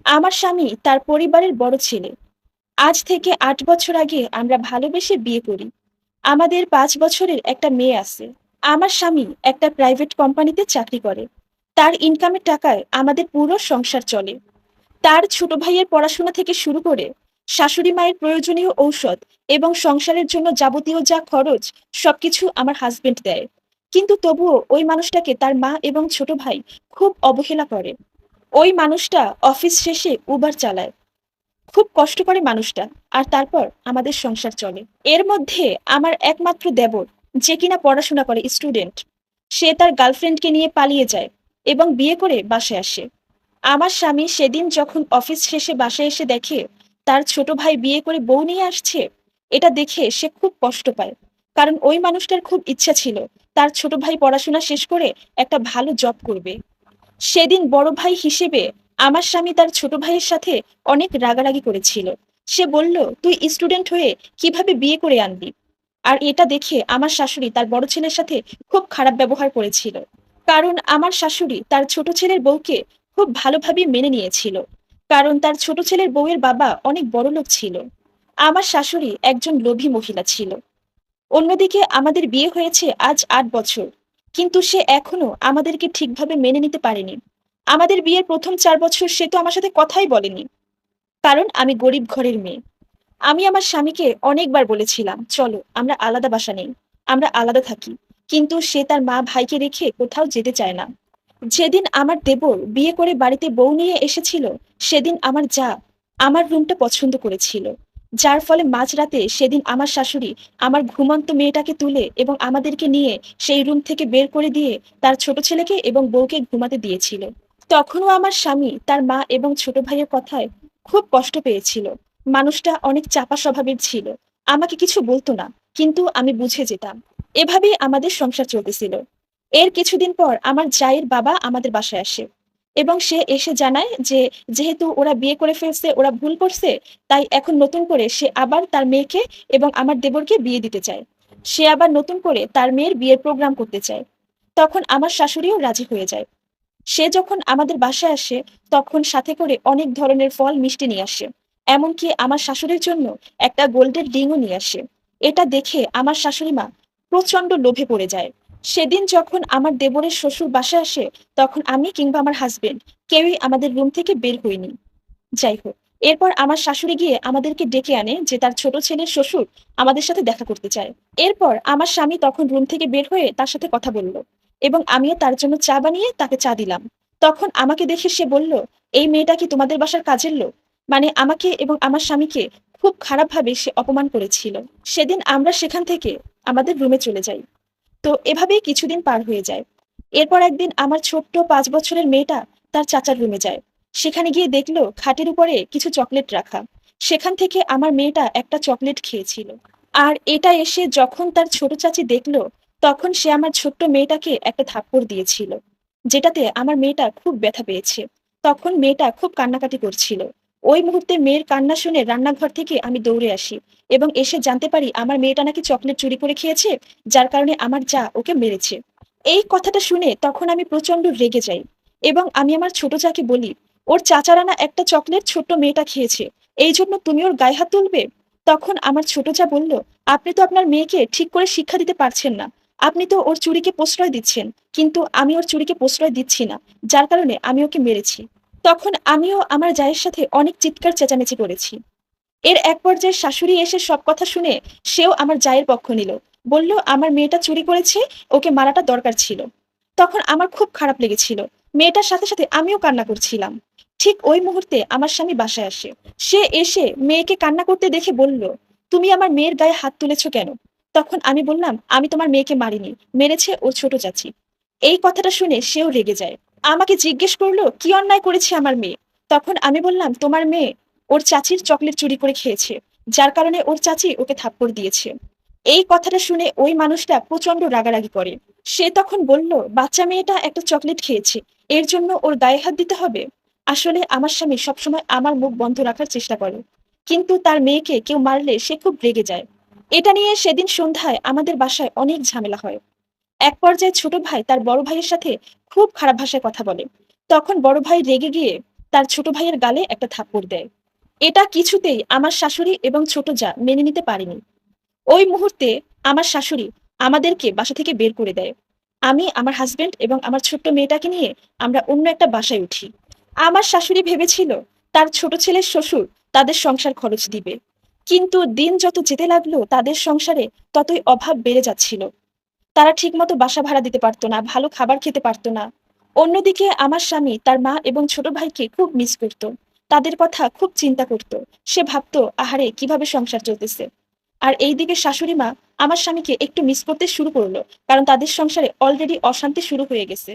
আমার স্বামী তার পরিবারের বড় ছেলে। আজ থেকে ৮ বছর আগে আমরা ভালোবেসে বিয়ে করি। আমাদের ৫ বছরের একটা মেয়ে আছে। আমার স্বামী একটা প্রাইভেট কোম্পানিতে চাকরি করে। তার ইনকামের টাকায় আমাদের পুরো সংসার চলে। তার ছোট ভাইয়ের পড়াশোনা থেকে শুরু করে শাশুড়ি মায়ের প্রয়োজনীয় ঔষধ এবং সংসারের জন্য যাবতীয় যা খরচ সবকিছু আমার হাজবেন্ড দেয়। কিন্তু তবুও ওই মানুষটাকে তার মা এবং ছোট ভাই খুব অবহেলা করে। ওই মানুষটা অফিস শেষে উবার চালায়। খুব কষ্ট করে মানুষটা। আর তারপর আমাদের সংসার চলে। এর মধ্যে আমার একমাত্র দেবর, যে কিনা পড়াশোনা করে, স্টুডেন্ট, সে তার গার্লফ্রেন্ডকে নিয়ে পালিয়ে যায় এবং বিয়ে করে বাসায় আসে। আমার স্বামী সেদিন যখন অফিস শেষে বাসায় এসে দেখে তার ছোট ভাই বিয়ে করে বউ নিয়ে আসছে, এটা দেখে সে খুব কষ্ট পায়। কারণ ওই মানুষটার খুব ইচ্ছা ছিল তার ছোট ভাই পড়াশোনা শেষ করে একটা ভালো জব করবে। সেদিন বড় ভাই হিসেবে আমার স্বামী তার ছোট ভাইয়ের সাথে অনেক রাগারাগি করেছিল। সে বলল, তুই স্টুডেন্ট হয়ে কিভাবে বিয়ে করে আনবি? আর এটা দেখে আমার শাশুড়ি তার বড় ছেলের সাথে খুব খারাপ ব্যবহার করেছিল। কারণ আমার শাশুড়ি তার ছোট ছেলের বউকে খুব ভালোভাবে মেনে নিয়েছিল। কারণ তার ছোট ছেলের বউয়ের বাবা অনেক বড়লোক ছিল। আমার শাশুড়ি একজন লোভী মহিলা ছিল। অন্যদিকে আমাদের বিয়ে হয়েছে আজ ৮ বছর, কিন্তু সে এখনো আমাদেরকে ঠিকভাবে মেনে নিতে পারেনি। আমাদের বিয়ের প্রথম ৪ বছর সে তো আমার সাথে কথাই বলেনি। কারণ আমি গরিব ঘরের মেয়ে। আমি আমার স্বামীকে অনেকবার বলেছিলাম, চলো আমরা আলাদা বাসা নেই, আমরা আলাদা থাকি। কিন্তু সে তার মা ভাইকে রেখে কোথাও যেতে চায় না। যেদিন আমার দেবর বিয়ে করে বাড়িতে বউ নিয়ে এসেছিল, সেদিন আমার যা আমার রুমটা পছন্দ করেছিল। যার ফলে মাঝরাতে সেদিন আমার শাশুড়ি আমার ঘুমন্ত মেয়েটাকে তুলে এবং আমাদেরকে নিয়ে সেই রুম থেকে বের করে দিয়ে তার ছোট ছেলেকে এবং বউকে ঘুমাতে দিয়েছিল। তখনও আমার স্বামী তার মা এবং ছোট ভাইয়ের কথায় খুব কষ্ট পেয়েছিল। মানুষটা অনেক চাপা স্বভাবের ছিল। আমাকে কিছু বলতো না, কিন্তু আমি বুঝে যেতাম। এভাবেই আমাদের সংসার চলতেছিল। এর কিছুদিন পর আমার জায়ের বাবা আমাদের বাসায় আসে এবং সে এসে জানায় যে যেহেতু ওরা বিয়ে করে ফেলছে, ওরা ভুল করছে, তাই এখন নতুন করে সে আবার তার মেয়েকে এবং আমার দেবরকে বিয়ে দিতে চায়। সে আবার নতুন করে তার মেয়ের বিয়ের প্রোগ্রাম করতে চায়। তখন আমার শাশুড়িও রাজি হয়ে যায়। সে যখন আমাদের বাসায় আসে, তখন সাথে করে অনেক ধরনের ফল মিষ্টি নিয়ে আসে। এমনকি আমার শাশুড়ির জন্য একটা গোল্ডের রিংও নিয়ে আসে। এটা দেখে আমার শাশুড়ি মা প্রচন্ড লোভে পড়ে যায়। সেদিন যখন আমার দেবরের শ্বশুর বাসায় আসে, তখন আমি কিংবা আমার হাজবেন্ড কেউই আমাদের রুম থেকে বের হইনি। যাই হোক, এরপর আমার শাশুড়ি গিয়ে আমাদেরকে ডেকে আনে যে তার ছোট ছেলের শ্বশুর আমাদের সাথে দেখা করতে চায়। এরপর আমার স্বামী তখন রুম থেকে বের হয়ে তার সাথে কথা বলল এবং আমিও তার জন্য চা বানিয়ে তাকে চা দিলাম। তখন আমাকে দেখে সে বলল, এই মেয়েটা কি তোমাদের বাসার কাজের লোক? মানে আমাকে এবং আমার স্বামীকে খুব খারাপভাবে সে অপমান করেছিল। সেদিন আমরা সেখান থেকে আমাদের রুমে চলে যাই। তো এভাবেই কিছুদিন পার হয়ে যায়। এরপর একদিন আমার ছোট্ট ৫ বছরের মেয়েটা তার চাচার রুমে যায়। সেখানে গিয়ে দেখলো খাটের উপরে কিছু চকলেট রাখা। সেখান থেকে আমার মেয়েটা একটা চকলেট খেয়েছিল। আর এটা এসে যখন তার ছোট চাচি দেখলো, তখন সে আমার ছোট্ট মেয়েটাকে একটা থাপ্পড় দিয়েছিল, যেটাতে আমার মেয়েটা খুব ব্যথা পেয়েছে। তখন মেয়েটা খুব কান্নাকাটি করছিল। ওই মুহূর্তে মেয়ের কান্না শুনে রান্নাঘর থেকে আমি দৌড়ে আসি এবং এসে জানতে পারি আমার মেয়েটা নাকি চকলেট চুরি করে খেয়েছে, যার কারণে আমার যা ওকে মেরেছে। এই কথাটা শুনে তখন আমি প্রচন্ড রেগে যাই এবং আমি আমার ছোট যাকে বলি, ওর চাচারা না একটা চকলেট ছোট্ট মেয়েটা খেয়েছে, এই জন্য তুমি ওর গায়ে হাত তুলবে? তখন আমার ছোট যা বলল, আপনি তো আপনার মেয়েকে ঠিক করে শিক্ষা দিতে পারছেন না। আপনি তো ওর চুরিকে প্রশ্রয় দিচ্ছেন, কিন্তু আমি ওর চুরিকে প্রশ্রয় দিচ্ছি না, যার কারণে আমি ওকে মেরেছি। তখন আমিও আমার জায়ের সাথে অনেক চিৎকার চেঁচামেচি করেছি। এর এক পর্যায়ে শাশুড়ি এসে সব কথা শুনে সেও আমার জায়ের পক্ষ নিল। বলল, আমার মেয়েটা চুরি করেছে, ওকে মারাটা দরকার ছিল। তখন আমার খুব খারাপ লেগেছিল। মেয়েটার সাথে সাথে আমিও কান্না করছিলাম। ঠিক ওই মুহূর্তে আমার স্বামী বাসায় আসে। সে এসে মেয়েকে কান্না করতে দেখে বলল, তুমি আমার মেয়ের গায়ে হাত তুলেছো কেন? তখন আমি বললাম, আমি তোমার মেয়েকে মারিনি, মেরেছে ওর ছোট চাচি। এই কথাটা শুনে সেও রেগে যায়। আমাকে জিজ্ঞেস করলো কি অন্যায় করেছে আমার মেয়ে। তখন আমি বললাম, তোমার মেয়ে ওর চাচির চকলেট চুরি করে খেয়েছে, যার কারণে ওর চাচি ওকে থাপ্পড় দিয়েছে। এই কথাটা শুনে ওই মানুষটা প্রচন্ড রাগারাগি করে। সে তখন বলল, বাচ্চা মেয়েটা একটা চকলেট খেয়েছে, এর জন্য ওর গায়ে হাত দিতে হবে? আসলে আমার স্বামী সবসময় আমার মুখ বন্ধ রাখার চেষ্টা করে, কিন্তু তার মেয়েকে কেউ মারলে সে খুব রেগে যায়। এটা নিয়ে সেদিন সন্ধ্যায় আমাদের বাসায় অনেক ঝামেলা হয়। এক পর্যায়ে ছোট ভাই তার বড় ভাইয়ের সাথে খুব খারাপ ভাষায় কথা বলে। তখন বড় ভাই রেগে গিয়ে তার ছোট ভাইয়ের গালে একটা থাপ্পড় দেয়। এটা কিছুতেই আমার শাশুড়ি এবং ছোট যা মেনে নিতে পারেনি। ওই মুহূর্তে আমার শাশুড়ি আমাদেরকে বাসা থেকে বের করে দেয়। আমি, আমার হাসব্যান্ড এবং আমার ছোট্ট মেয়েটাকে নিয়ে আমরা অন্য একটা বাসায় উঠি। আমার শাশুড়ি ভেবেছিল তার ছোট ছেলের শ্বশুর তাদের সংসার খরচ দিবে। কিন্তু দিন যত যেতে লাগলো তাদের সংসারে ততই অভাব বেড়ে যাচ্ছিল। তারা ঠিকমতো বাসা ভাড়া দিতে পারতো না, ভালো খাবার খেতে পারতো না। অন্যদিকে আমার স্বামী তার মা এবং ছোট ভাইকে খুব মিস করত। তাদের কথা খুব চিন্তা করত। সে ভাবতো, আহারে কিভাবে সংসার চলতেছে। আর এইদিকে শাশুড়ি মা আমার স্বামীকে একটু মিস করতে শুরু করলো, কারণ তাদের সংসারে অলরেডি অশান্তি শুরু হয়ে গেছে।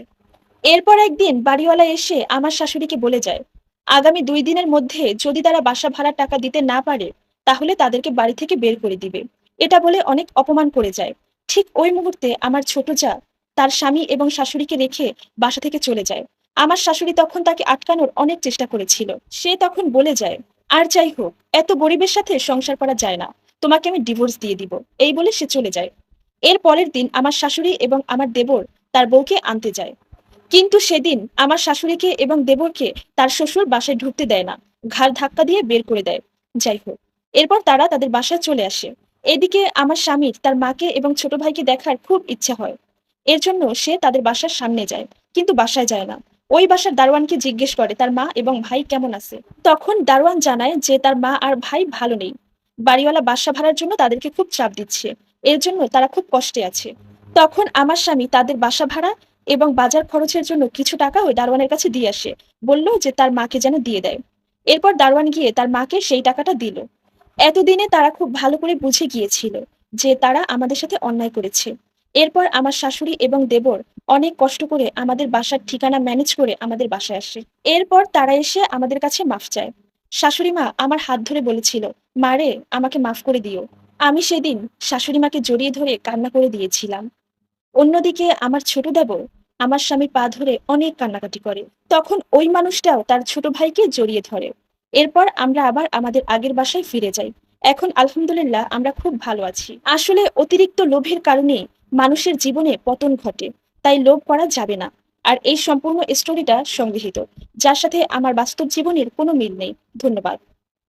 এরপর একদিন বাড়িওয়ালা এসে আমার শাশুড়িকে বলে যায়, আগামী 2 দিনের মধ্যে যদি তারা বাসা ভাড়ার টাকা দিতে না পারে তাহলে তাদেরকে বাড়ি থেকে বের করে দিবে। এটা বলে অনেক অপমান করে যায়। ঠিক ওই মুহূর্তে আমার ছোট যা তার স্বামী এবং শাশুড়িকে রেখে বাসা থেকে চলে যায়। আমার শাশুড়ি তখন তাকে আটকানোর অনেক চেষ্টা করেছিল। সে তখন বলে যায়, আর যাই হোক, এত গরিবের সাথে সংসার করা যায় না, তোমাকে আমি ডিভোর্স দিয়ে দিব। এই বলে সে চলে যায়। এর পরের দিন আমার শাশুড়ি এবং আমার দেবর তার বউকে আনতে যায়। কিন্তু সেদিন আমার শাশুড়িকে এবং দেবরকে তার শ্বশুর বাসায় ঢুকতে দেয় না, ঘাড় ধাক্কা দিয়ে বের করে দেয়। যাই হোক, এরপর তারা তাদের বাসায় চলে আসে। এদিকে আমার স্বামীর তার মাকে এবং ছোট ভাইকে দেখার খুব ইচ্ছা হয়। এর জন্য সে তাদের বাসার সামনে যায়, কিন্তু বাসায় যায় না। ওই বাসার দারোয়ানকে জিজ্ঞেস করে তার মা এবং ভাই কেমন আছে। তখন দারোয়ান জানায় যে তার মা আর ভাই ভালো নেই। বাড়িওয়ালা বাসা ভাড়ার জন্য তাদেরকে খুব চাপ দিচ্ছে। এর জন্য তারা খুব কষ্টে আছে। তখন আমার স্বামী তাদের বাসা ভাড়া এবং বাজার খরচের জন্য কিছু টাকা ওই দারোয়ানের কাছে দিয়ে আসে। বলল যে তার মাকে যেন দিয়ে দেয়। এরপর দারোয়ান গিয়ে তার মাকে সেই টাকাটা দিল। এতদিনে তারা খুব ভালো করে বুঝে গিয়েছিল যে তারা আমাদের সাথে অন্যায় করেছে। এরপর আমার শাশুড়ি এবং দেবর অনেক কষ্ট করে আমাদের বাসার ঠিকানা ম্যানেজ করে আমাদের বাসায় আসে। এরপর তারা এসে আমাদের কাছে মাফ চায়। শাশুড়ি মা আমার হাত ধরে বলেছিল, মারে, আমাকে মাফ করে দিও। আমি সেদিন শাশুড়ি মাকে জড়িয়ে ধরে কান্না করে দিয়েছিলাম। অন্যদিকে আমার ছোট দেবর আমার স্বামীর পা ধরে অনেক কান্নাকাটি করে। তখন ওই মানুষটাও তার ছোট ভাইকে জড়িয়ে ধরে। এরপর আমরা আবার আমাদের আগের বাসায় ফিরে যাই। এখন আলহামদুলিল্লাহ আমরা খুব ভালো আছি। আসলে অতিরিক্ত লোভের কারণে মানুষের জীবনে পতন ঘটে, তাই লোভ করা যাবে না। আর এই সম্পূর্ণ স্টোরিটা সংগৃহীত, যার সাথে আমার বাস্তব জীবনের কোনো মিল নেই। ধন্যবাদ।